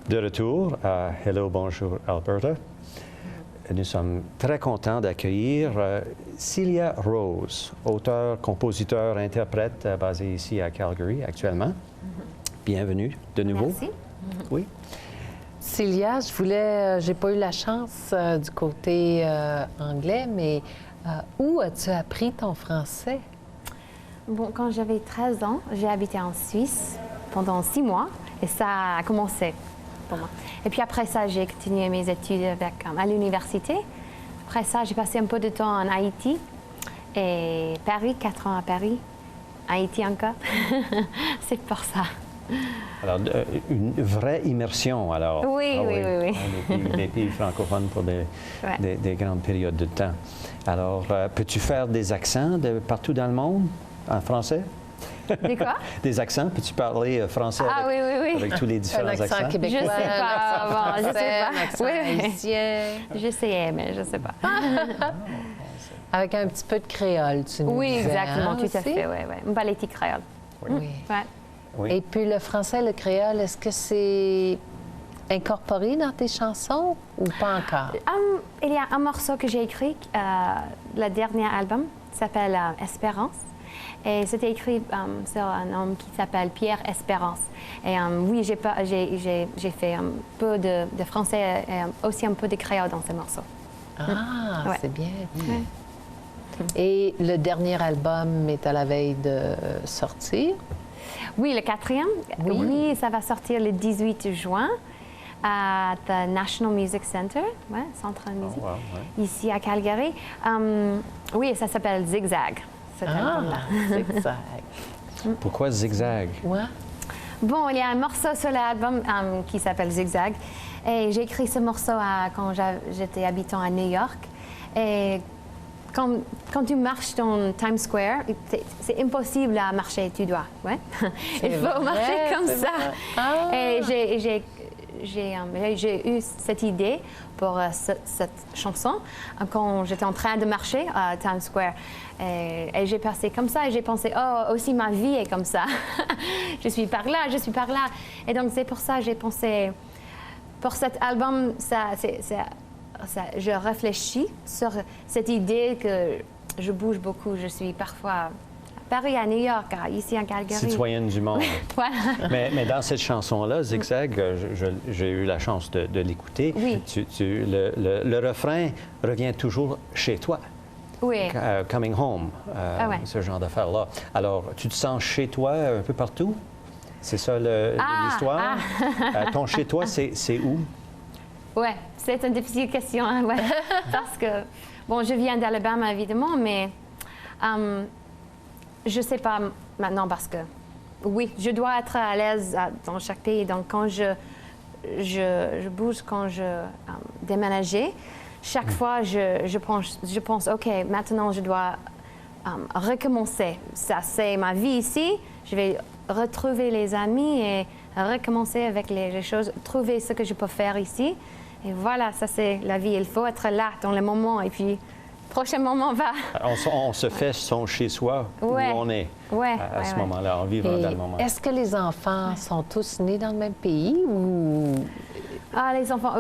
De retour à Hello, bonjour Alberta. Nous sommes très contents d'accueillir Celia Rose, auteure, compositeur, interprète basée ici à Calgary actuellement. Bienvenue de nouveau. Merci. Oui. Celia, j'ai pas eu la chance du côté anglais, mais où as-tu appris ton français? Bon, quand j'avais 13 ans, j'ai habité en Suisse pendant 6 mois et ça a commencé pour moi. Et puis après ça, j'ai continué mes études à l'université. Après ça, j'ai passé un peu de temps en Haïti et Paris, 4 ans à Paris, Haïti encore. C'est pour ça. Alors, une vraie immersion, alors. Oui, oui. Les pays francophones pour des grandes périodes de temps. Alors, peux-tu faire des accents de partout dans le monde, en français? Des quoi? Des accents? Peux-tu parler français avec tous les différents accents? Un accent québécois, je sais pas. Bon, je sais pas. Un accent haïtien. J'essayais, mais je sais pas. Avec un petit peu de créole, tu nous Oui, disais, exactement, hein, tout à aussi? fait, oui. Une politique créole. Oui. Ouais. Oui. Et puis le français, le créole, est-ce que c'est incorporé dans tes chansons ou pas encore? Il y a un morceau que j'ai écrit, le dernier album, s'appelle Espérance. Et c'était écrit sur un homme qui s'appelle Pierre Espérance. Et oui, j'ai fait un peu de français et aussi un peu de créole dans ce morceau. Ah, Ouais. c'est bien. Ouais. Et le dernier album est à la veille de sortir. Oui, le 4e. Oui, ça va sortir le 18 juin à the National Music Center, Centre de musique, wow, ouais. ici à Calgary. Oui, ça s'appelle Zigzag. Cet album-là. Zigzag. Pourquoi zigzag? Ouais. Bon, il y a un morceau sur l'album qui s'appelle Zigzag. Et j'ai écrit ce morceau quand j'étais habitant à New York. Et quand tu marches dans Times Square, c'est impossible à marcher, tu dois. Ouais? Il faut marcher comme ça. Ah. Et j'ai eu cette idée pour cette chanson quand j'étais en train de marcher à Times Square. Et j'ai passé comme ça et j'ai pensé, oh, aussi ma vie est comme ça. Je suis par là. Et donc c'est pour ça que j'ai pensé, pour cet album, je réfléchis sur cette idée que je bouge beaucoup. Je suis parfois à Paris, à New York, ici à Calgary. Citoyenne du monde. Voilà. mais dans cette chanson-là, Zigzag, j'ai eu la chance de l'écouter. Oui. Le refrain revient toujours chez toi. Oui. Coming home, ouais. ce genre d'affaires-là. Alors, tu te sens chez toi un peu partout? C'est ça l'histoire? Ton chez toi, c'est où? Oui, c'est une difficile question. Hein, ouais. Parce que, bon, je viens d'Alabama, évidemment, mais je ne sais pas maintenant parce que, oui, je dois être à l'aise dans chaque pays. Donc, quand je bouge, quand je déménageais, chaque fois, je pense, OK, maintenant, je dois recommencer. Ça, c'est ma vie ici. Je vais retrouver les amis et recommencer avec les choses, trouver ce que je peux faire ici. Et voilà, ça, c'est la vie. Il faut être là dans le moment. Et puis, le prochain moment va. On se fait son chez-soi où on est à ce moment-là, en vivant dans le moment. Est-ce que les enfants sont tous nés dans le même pays ou... Les enfants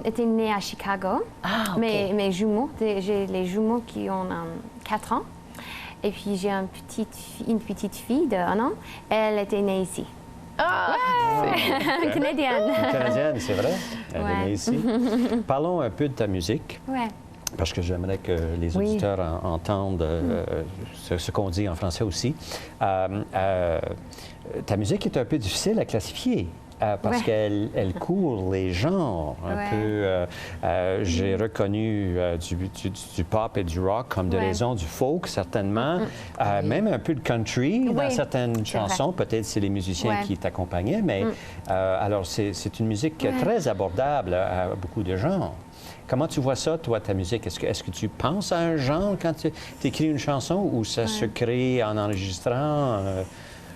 étaient nés à Chicago. Ah, OK. Mes jumeaux, j'ai les jumeaux qui ont 4 ans. Et puis j'ai une petite fille de 1 an. Elle était née ici. Ah! Une Canadienne. Une Canadienne, c'est vrai? Elle est Ouais. née ici. Parlons un peu de ta musique. Ouais. Parce que j'aimerais que les auditeurs entendent ce qu'on dit en français aussi. Ta musique est un peu difficile à classifier. Parce qu'elle court les genres un peu. J'ai reconnu du pop et du rock comme de raison, du folk certainement, même un peu de country dans certaines chansons. Peut-être c'est les musiciens qui t'accompagnaient, mais alors c'est une musique très abordable à beaucoup de gens. Comment tu vois ça, toi, ta musique? Est-ce que tu penses à un genre quand tu écris une chanson ou ça se crée en enregistrant?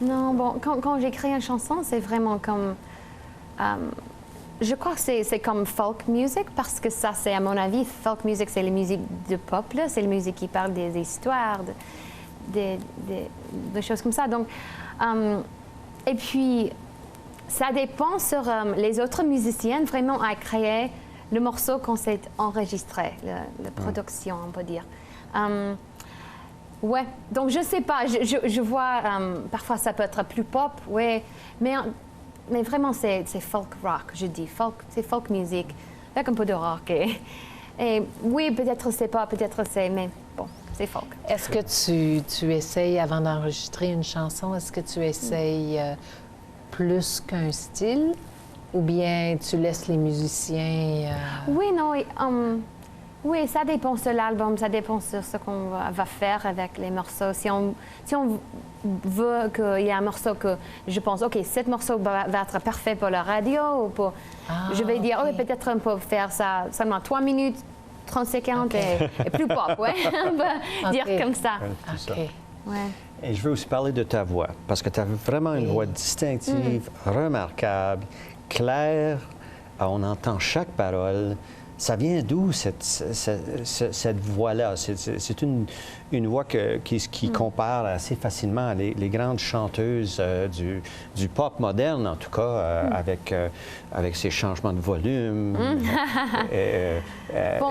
Non, bon, quand j'écris une chanson, c'est vraiment comme... je crois que c'est comme folk music parce que ça, c'est à mon avis, folk music, c'est la musique de pop, c'est la musique qui parle des histoires, des choses comme ça. Donc, et puis, ça dépend sur les autres musiciens vraiment à créer le morceau quand c'est enregistré, la production, on peut dire. Ouais, donc je sais pas, je vois, parfois ça peut être plus pop, ouais, mais vraiment c'est folk rock, je dis, c'est folk music, avec un peu de rock. Et oui, peut-être c'est pas, peut-être c'est, mais bon, c'est folk. Est-ce que tu essayes, avant d'enregistrer une chanson, est-ce que tu essayes plus qu'un style ou bien tu laisses les musiciens... Oui, non, oui, ça dépend sur l'album, ça dépend sur ce qu'on va faire avec les morceaux. Si on veut qu'il y ait un morceau que je pense, OK, ce morceau va être parfait pour la radio, ou pour, je vais dire, okay. Peut-être on peut faire ça seulement 3 minutes, 30 secondes et plus pop, ouais. On va dire comme ça. Okay. Ouais. Et je veux aussi parler de ta voix, parce que tu as vraiment une voix distinctive, remarquable, claire, on entend chaque parole. Ça vient d'où, cette voix-là? C'est une voix qui compare assez facilement les grandes chanteuses du pop moderne, en tout cas, avec ses changements de volume.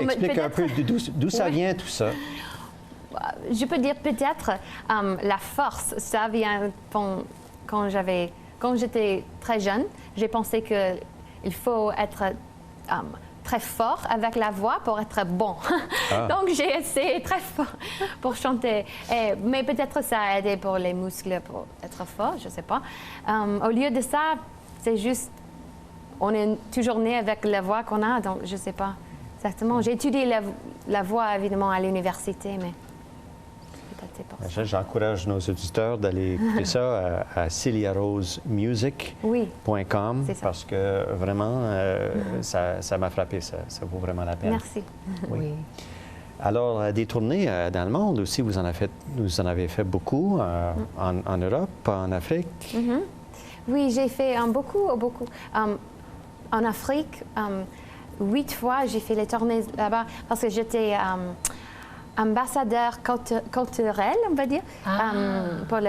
Explique un peu d'où ça vient, tout ça. Je peux dire peut-être la force, ça vient quand j'étais très jeune. J'ai pensé qu'il faut être... très fort avec la voix pour être bon. Donc, j'ai essayé très fort pour chanter. Mais peut-être ça a aidé pour les muscles pour être fort, je ne sais pas. Au lieu de ça, c'est juste, on est toujours né avec la voix qu'on a, donc je ne sais pas exactement. J'ai étudié la voix, évidemment, à l'université, mais peut-être c'est pour ça. J'encourage nos auditeurs d'aller écouter ça à celiarosemusic.com parce que vraiment, ça m'a frappé, ça vaut vraiment la peine. Merci. Oui. Alors, des tournées dans le monde aussi, vous en avez fait beaucoup, en Europe, en Afrique? Oui, j'ai fait beaucoup. En Afrique, 8 fois, j'ai fait les tournées là-bas parce que j'étais... ambassadeur culturel, on va dire, pour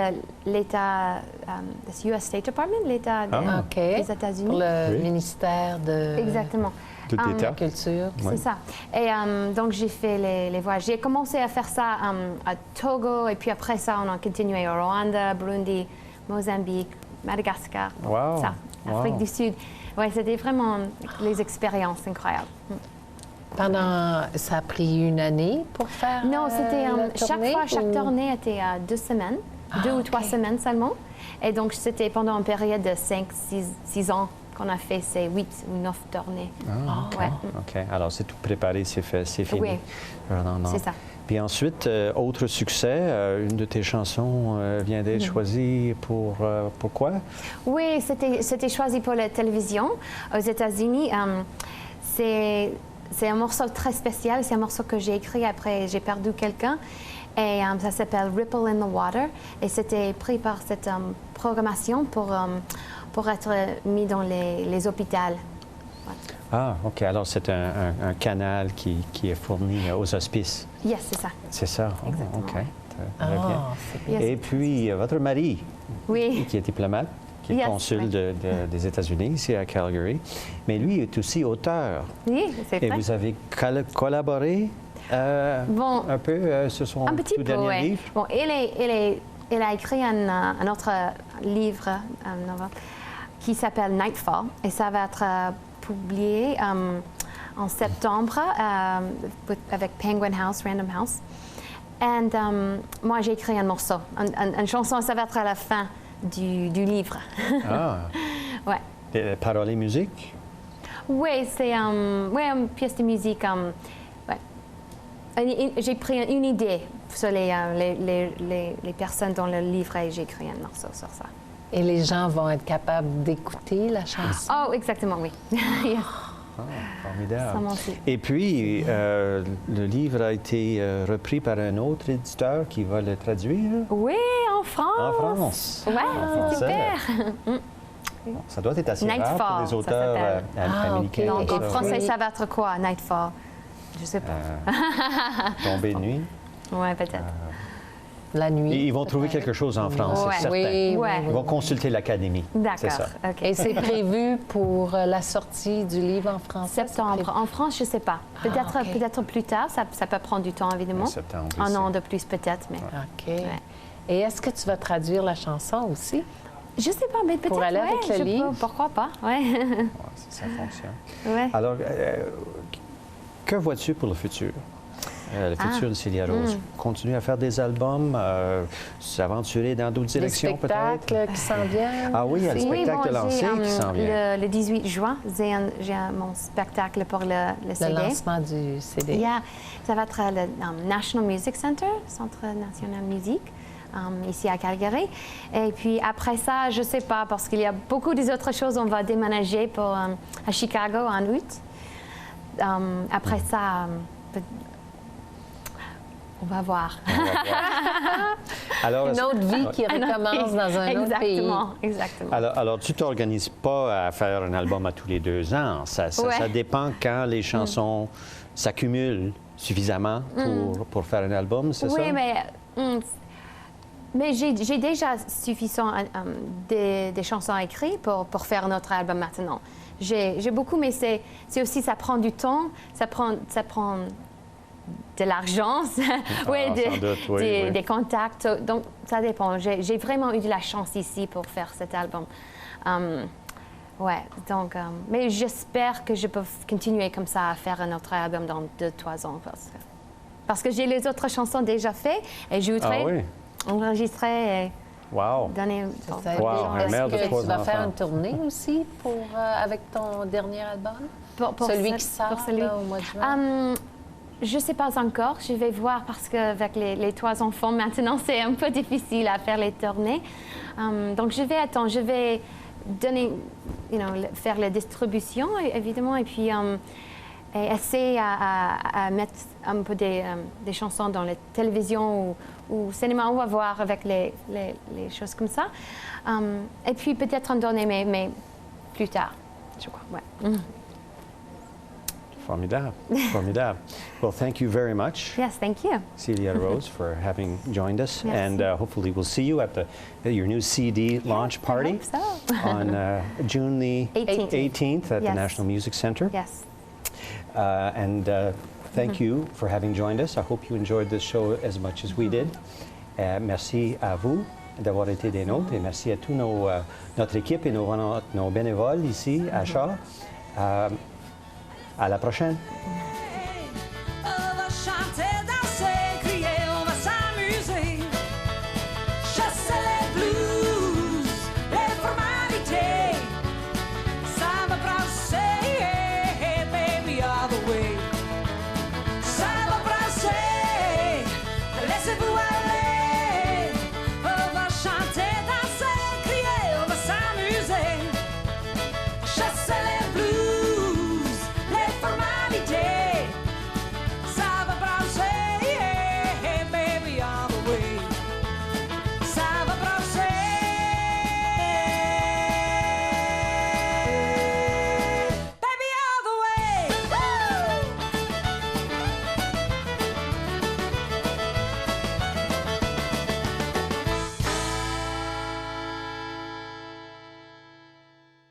l'État, le US State Department, l'État des États-Unis. Pour le ministère de... Exactement. la culture. C'est ça. Et donc, j'ai fait les voyages. J'ai commencé à faire ça à Togo, et puis après ça, on a continué au Rwanda, Burundi, Mozambique, Madagascar, ça, Afrique du Sud. Oui, c'était vraiment les expériences incroyables. Ça a pris une année pour faire Non, c'était chaque tournée était 2 semaines, 2 ou 3 semaines seulement. Et donc, c'était pendant une période de 5-6 ans qu'on a fait ces 8 ou 9 tournées. OK. Alors, c'est tout préparé, c'est fait, c'est fini. Oui, c'est ça. Puis ensuite, autre succès, une de tes chansons vient d'être choisie pour quoi? Oui, c'était choisi pour la télévision aux États-Unis. C'est un morceau très spécial. C'est un morceau que j'ai écrit après j'ai perdu quelqu'un. Et ça s'appelle Ripple in the Water. Et c'était pris par cette programmation pour être mis dans les hôpitaux. Ah, OK. Alors, c'est un canal qui est fourni aux hospices. Yes, c'est ça. C'est ça? Exactement. OK. Très bien. Et puis, votre mari, qui est diplomate, qui est consul des États-Unis, ici à Calgary. Mais lui est aussi auteur. Oui, c'est vrai. Et vous avez collaboré un peu sur son tout dernier livre? Bon, il a écrit un autre livre qui s'appelle Nightfall. Et ça va être publié en septembre avec Penguin House, Random House. Et moi, j'ai écrit un morceau, une chanson, ça va être à la fin du livre. Ouais. Des paroles et musique? Oui, c'est une pièce de musique. J'ai pris une idée sur les personnes dans le livre et j'ai écrit un morceau sur ça. Et les gens vont être capables d'écouter la chanson? Oh, exactement, oui. Yes. Formidable. Et puis, le livre a été repris par un autre éditeur qui va le traduire? Oui, en France. En France? Oui, c'est super. Ça doit être assez rare pour les auteurs américains. Donc, en français, ça va être quoi, Nightfall? Je ne sais pas. Tomber de nuit? Oui, peut-être. la nuit. Ils vont trouver quelque chose en France, Ouais. c'est certain. Oui, oui, Ouais. oui, Ils vont oui. consulter l'Académie. C'est D'accord. ça. OK. Et c'est prévu pour la sortie du livre en français? c'est Septembre. prévu? En France, je ne sais pas. Peut-être OK. peut-être plus tard. Ça peut prendre du temps, évidemment. En septembre Un ici. an de plus, peut-être. Mais OK. Et est-ce que tu vas traduire la chanson aussi? je ne sais pas, mais peut-être. Pour aller ouais, avec le je livre? peux. Pourquoi pas? Ouais. Ouais, ça fonctionne. Ouais. Alors, que vois-tu pour le futur? Le futur de Célia Rose. Continuer à faire des albums, s'aventurer dans d'autres Des directions peut-être? spectacles qui s'en viennent? Ah oui, il y a le aussi? spectacle de lancer qui s'en vient. Le 18 juin, j'ai mon spectacle pour le CD. Le lancement du CD. Yeah. Ça va être le National Music Center, Centre national musique, ici à Calgary. Et puis après ça, je ne sais pas, parce qu'il y a beaucoup d'autres choses. On va déménager à Chicago en août. Après ça, on va voir. Alors, Une autre vie qui recommence dans un autre pays. Exactement. alors, tu t'organises pas à faire un album à tous les 2 ans. Ça Ouais. dépend quand les chansons s'accumulent suffisamment pour faire un album, c'est ça? Oui, mais j'ai déjà suffisant des chansons écrites pour faire notre album maintenant. J'ai beaucoup, mais c'est aussi, ça prend du temps, ça prend de l'argent, sans doute, oui. des contacts. Donc, ça dépend. J'ai vraiment eu de la chance ici pour faire cet album. Ouais, donc, mais j'espère que je peux continuer comme ça à faire un autre album dans 2-3 ans. Parce que j'ai les autres chansons déjà faites et je voudrais Ah oui? enregistrer et Wow! donner. Ça veut Wow, dire, un est-ce mère de que 3 tu vas faire enfants. une tournée aussi avec ton dernier album? Celui qui sort là, au mois de juin? Je ne sais pas encore. Je vais voir parce qu'avec les 3 enfants, maintenant, c'est un peu difficile à faire les tournées. Donc, je vais attendre. Je vais donner, faire la distribution, évidemment, et puis et essayer à mettre un peu des chansons dans la télévision ou cinéma. On va voir avec les choses comme ça. Et puis, peut-être en donner, mais plus tard, je crois. Ouais. Formidable. Formidable. Well, thank you very much, Yes, thank you. Celia Rose, for having joined us. Merci. And hopefully we'll see you at your new CD launch party I hope so. on June the 18th at the Yes. National Music Center. Yes. And thank you for having joined us. I hope you enjoyed this show as much as we did. Merci à vous d'avoir été des nôtres et merci à tous notre équipe et nos bénévoles ici à Shaw. À la prochaine.